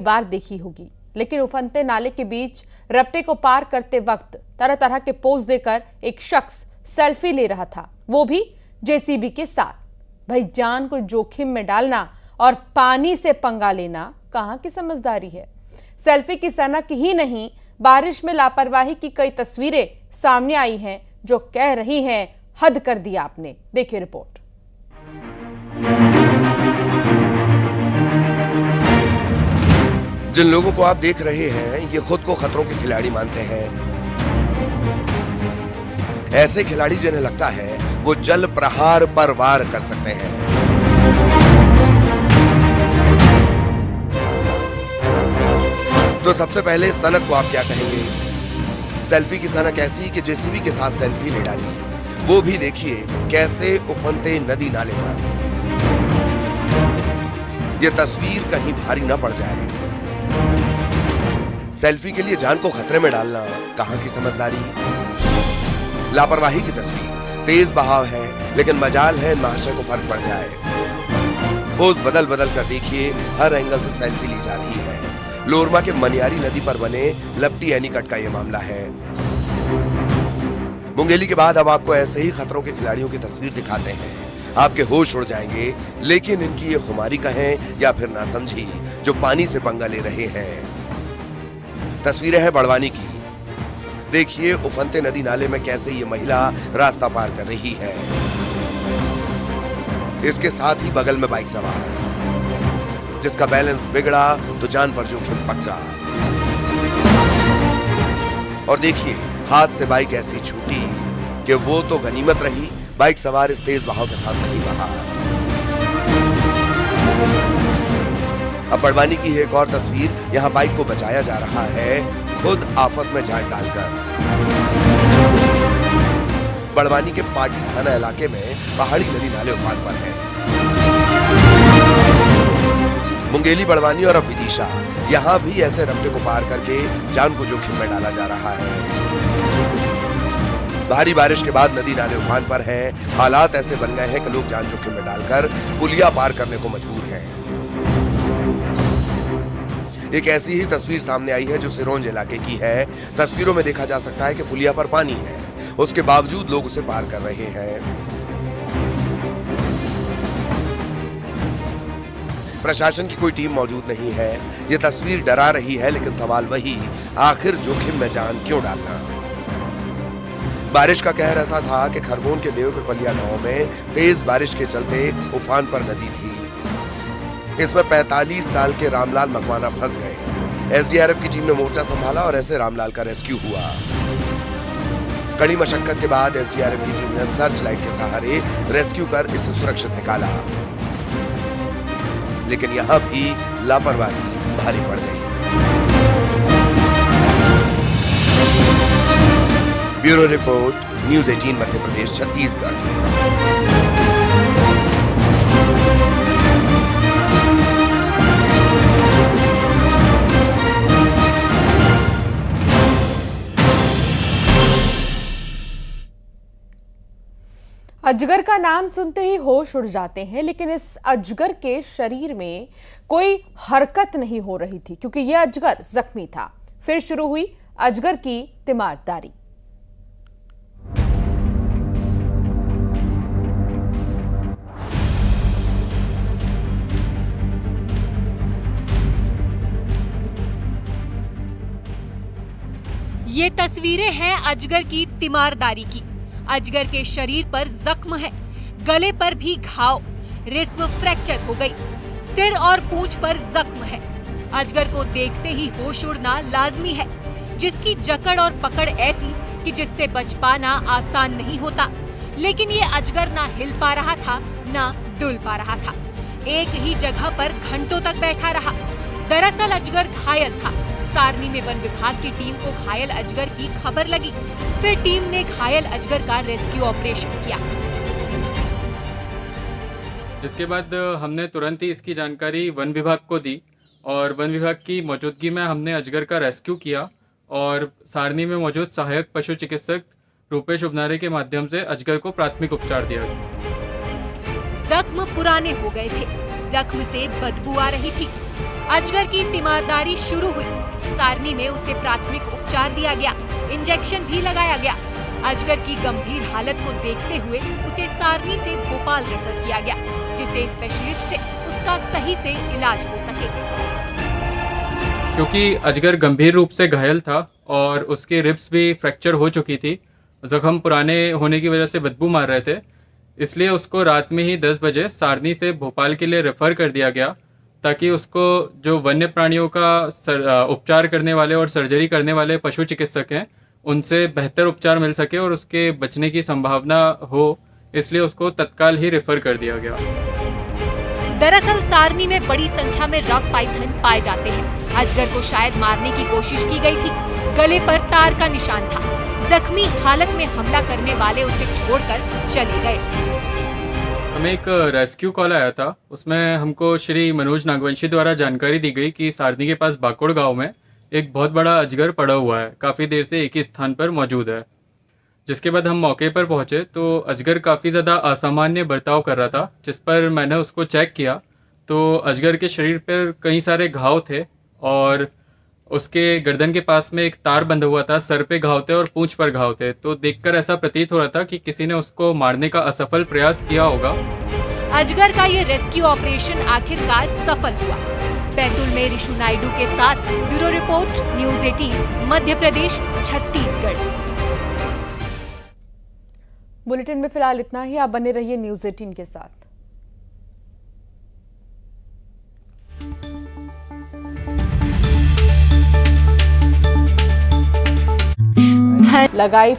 बार देखी होगी, लेकिन उफनते नाले के बीच रपटे को पार करते वक्त तरह तरह के पोज देकर एक शख्स सेल्फी ले रहा था, वो भी जेसीबी के साथ। भाई, जान को जोखिम में डालना और पानी से पंगा लेना कहां की समझदारी है। सेल्फी की सनक ही नहीं, बारिश में लापरवाही की कई तस्वीरें सामने आई हैं जो कह रही हैं हद कर दिया आपने। देखिए रिपोर्ट। जिन लोगों को आप देख रहे हैं ये खुद को खतरों के खिलाड़ी मानते हैं। ऐसे खिलाड़ी जिन्हें लगता है वो जल प्रहार पर वार कर सकते हैं। तो सबसे पहले सनक को आप क्या कहेंगे? सेल्फी की सनक ऐसी कि जेसीबी के साथ सेल्फी ले डाली, वो भी देखिए कैसे उफनते नदी नाले पर। यह तस्वीर कहीं भारी न पड़ जाए। सेल्फी के लिए जान को खतरे में डालना कहां की समझदारी। लापरवाही की तस्वीर, तेज बहाव है लेकिन मजाल है महाशय को फर्क पड़ जाए। पोज बदल बदल कर देखिए, हर एंगल से सेल्फी ली जा रही है। लोरमा के मनियारी नदी पर बने लपटी एनीकट का यह मामला है। मुंगेली के बाद अब आपको ऐसे ही खतरों के खिलाड़ियों की तस्वीर दिखाते हैं। आपके होश उड़ जाएंगे, लेकिन इनकी ये खुमारी कहें या फिर नासमझी जो पानी से पंगा ले रहे हैं। तस्वीरें हैं बड़वानी की। देखिए उफनते नदी नाले में कैसे ये महिला रास्ता पार कर रही है। इसके साथ ही बगल में बाइक सवार, जिसका बैलेंस बिगड़ा तो जान पर जोखिम पक्का। और देखिए हाथ से बाइक ऐसी छूटी कि वो तो गनीमत रही, बाइक सवार इस तेज बहाव के साथ नहीं बहा। अब बड़वानी की एक और तस्वीर, यहां बाइक को बचाया जा रहा है खुद आफत में जान डालकर। बड़वानी के पाटी थाना इलाके में पहाड़ी नदी नाले उफान पर है। मुंगेली, बड़वानी और अब विदिशा, यहां भी ऐसे रपटे को पार करके जान को जोखिम में डाला जा रहा है। भारी बारिश के बाद नदी नाले उफान पर हैं। हालात ऐसे बन गए हैं कि लोग जान जोखिम में डालकर पुलिया पार करने को मजबूर हैं। एक ऐसी ही तस्वीर सामने आई है जो सिरोंज इलाके की है। तस्वीरों में देखा जा सकता है कि पुलिया पर पानी है, उसके बावजूद लोग उसे पार कर रहे हैं। प्रशासन की कोई टीम मौजूद नहीं है। यह तस्वीर डरा रही है, लेकिन सवाल वही, आखिर जोखिम में जान क्यों डालना? बारिश का कहर ऐसा था कि खरगोन के देवपिपलिया गांव में तेज बारिश के चलते उफान पर नदी थी। इसमें 45 साल के रामलाल मकवाना फंस गए। एसडीआरएफ की टीम ने मोर्चा संभाला और ऐसे रामलाल का रेस्क्यू हुआ। कड़ी मशक्कत के बाद एसडीआरएफ की टीम ने सर्च लाइट के सहारे रेस्क्यू कर इसे सुरक्षित निकाला, लेकिन यहां भी लापरवाही भारी पड़ गई। Bureau report, news 18 Madhya Pradesh, Chhattisgarh. अजगर का नाम सुनते ही होश उड़ जाते हैं, लेकिन इस अजगर के शरीर में कोई हरकत नहीं हो रही थी क्योंकि यह अजगर जख्मी था। फिर शुरू हुई अजगर की तीमारदारी। ये तस्वीरें हैं अजगर की तीमारदारी की। अजगर के शरीर पर जख्म है, गले पर भी घाव, रिस्म फ्रैक्चर हो गई, सिर और पूंछ पर जख्म है। अजगर को देखते ही होश उड़ना लाजमी है, जिसकी जकड़ और पकड़ ऐसी कि जिससे बच पाना आसान नहीं होता। लेकिन ये अजगर ना हिल पा रहा था, ना डुल पा रहा था। एक ही जगह पर घंटों तक बैठा रहा। दरअसल अजगर घायल था। सारनी में वन विभाग की टीम को घायल अजगर की खबर लगी। फिर टीम ने घायल अजगर का रेस्क्यू ऑपरेशन किया, जिसके बाद हमने तुरंत ही इसकी जानकारी वन विभाग को दी और वन विभाग की मौजूदगी में हमने अजगर का रेस्क्यू किया और सारनी में मौजूद सहायक पशु चिकित्सक रूपेश उबनारे के माध्यम से अजगर को प्राथमिक उपचार दिया। जख्म पुराने हो गए थे, जख्म से बदबू आ रही थी। अजगर की तीमारदारी शुरू हुई। सारनी में उसे प्राथमिक उपचार दिया गया, इंजेक्शन भी लगाया गया। अजगर की गंभीर हालत को देखते हुए उसे सारनी से भोपाल रेफर किया गया, जिससे स्पेशलिस्ट से उसका सही से इलाज हो सके। क्योंकि अजगर गंभीर रूप से घायल था और उसकी रिब्स भी फ्रैक्चर हो चुकी थी, जख्म पुराने होने की वजह से बदबू मार रहे थे, इसलिए उसको रात में ही 10 बजे सारनी से भोपाल के लिए रेफ़र कर दिया गया, ताकि उसको जो वन्य प्राणियों का उपचार करने वाले और सर्जरी करने वाले पशु चिकित्सक हैं, उनसे बेहतर उपचार मिल सके और उसके बचने की संभावना हो, इसलिए उसको तत्काल ही रेफ़र कर दिया गया। दरअसल सारनी में बड़ी संख्या में रॉक पाइथन पाए जाते हैं। अजगर को शायद मारने की कोशिश की गई थी। गले पर तार का निशान था। जख्मी हालत में हमला करने वाले उसे छोड़कर चले गए। हमें एक रेस्क्यू कॉल आया था, उसमें हमको श्री मनोज नागवंशी द्वारा जानकारी दी गई कि सारनी के पास बाकोड़ गांव में एक बहुत बड़ा अजगर पड़ा हुआ है, काफ़ी देर से एक ही स्थान पर मौजूद है। जिसके बाद हम मौके पर पहुंचे तो अजगर काफ़ी ज़्यादा असामान्य बर्ताव कर रहा था, जिस पर मैंने उसको चेक किया तो अजगर के शरीर पर कई सारे घाव थे और उसके गर्दन के पास में एक तार बंधा हुआ था, सर पे घाव थे और पूंछ पर घाव थे। तो देखकर ऐसा प्रतीत हो रहा था कि किसी ने उसको मारने का असफल प्रयास किया होगा। अजगर का ये रेस्क्यू ऑपरेशन आखिरकार सफल हुआ। बैतूल में ऋषु नायडू के साथ bureau report, news 18, Madhya Pradesh, Chhattisgarh. Bulletin में फिलहाल इतना ही। आप बने रहिए न्यूज़ 18 के साथ। लगाई